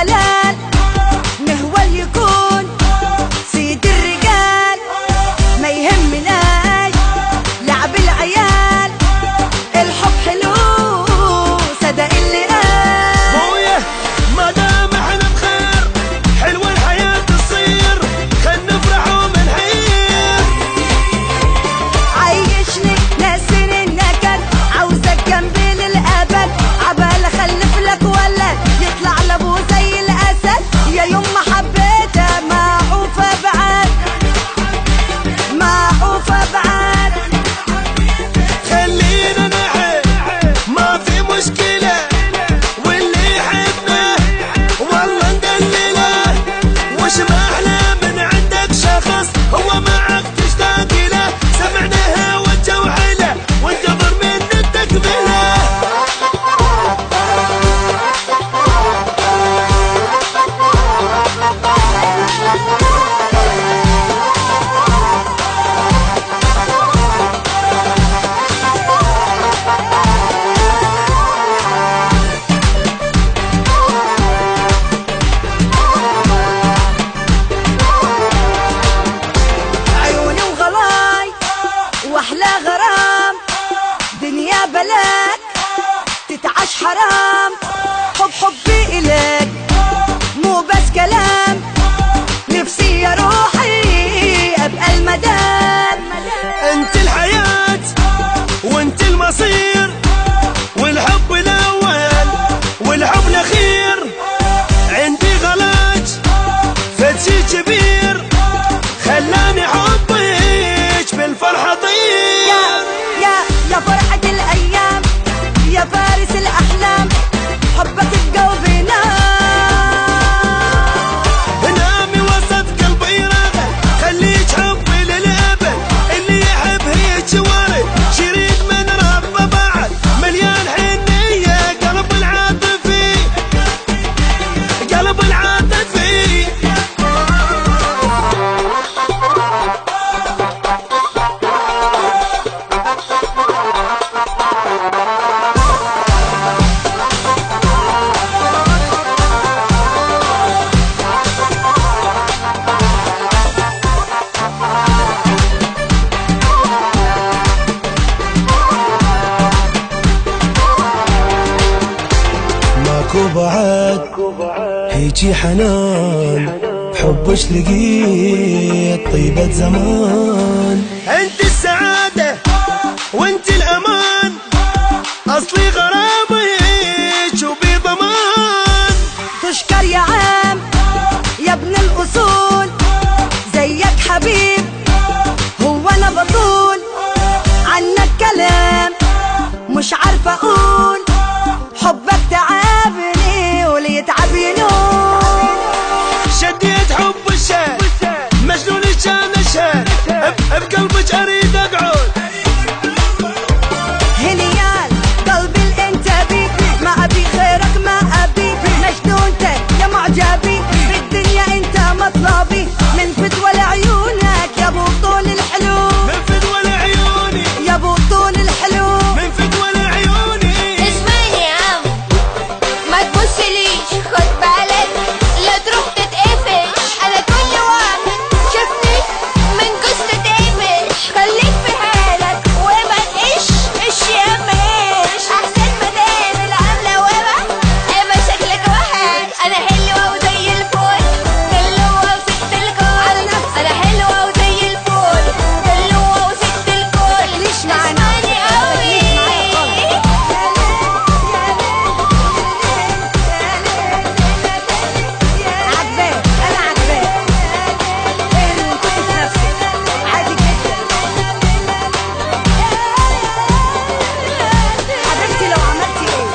الحلال نهوى يكون سيد الرجال، ما يهمناش لعب العيال، الحب حلو صدق اللي قال. بويا ما دام احنا بخير حلوة الحياة تصير، خل نفرح ومنحير. عيشني ناسين النكد، عاوزك جنبي للأبد، عبال أخلف لك ولد يطلع لأبوه زي الأسد. يا يوم ما حبيتها معوفة بعد، معوفة بعد. خلينا نحب ما في مشكلة، واللي يحبنا والله ندلله. وش ما احلى من عندك شخص هو معك تشتاق له، سمعناها والجو حلا وانتظر من التكملة. عيوني وغلاي واحلى غرام، دنيا بلاك تتعش حرام. حبي إليك مو بس كلام، نفسي يا روحي أبقى المدام. انت الحياة وانت المصير، والحب الاول والحب الاخير. عندي غلاج فتشي كبير، خلاني حبك بالفرحة طير. يا فرحة الأيام، يا فارس الأحلام، حبك بقلبي نام. نامي وسط قلبي راغب، خليك حبي للأبد. اللي يحب هيك وارد، شريك من ربه بعد، مليان حنية قلب العاطفي، قلب العاطفي. ماكو بعد هيجي حنان، بحبش لقيت طيبة زمان. انت السعادة وانت الامان، اصلي غرامي هيك وبي ضمان. تشكر يا عام يا ابن الأصول، زيك حبيب هو أنا بطول. عنك كلام مش عارفة أقول، حبك تعبني واللي يتعب ينول. شديت حب الشان مجنون كان الشان، بقلبك اريد اقعد. هنيال قلبي الانت بي، ما ابي غيرك ما ابي. مجنونتك يا معجبي، بالدنيا انت مطلبي. من فتوى لعيونك يا ابو طول الحلو، من فدوى لعيوني يا ابو طول الحلو. من فدوى لعيوني. اسمعني يا عم ما تبصليش، خد بالك لا تروح تتقفش. انا كل واحد شافني من قصة تقفش. خليك في حالك وما تقش يا ماش، احسن ما تعمل عاملة وما اما شكلك وحش. انا حلوة وزي الفل، حلوة وست الكل. انا حلوة وزي الفل، حلوة وست الكل. ليش معانا؟ اسمعني قوي عجباك انا عجباك، اهلا كنت في نفسك عادي جدا. حبيبتي لو عملتي ايه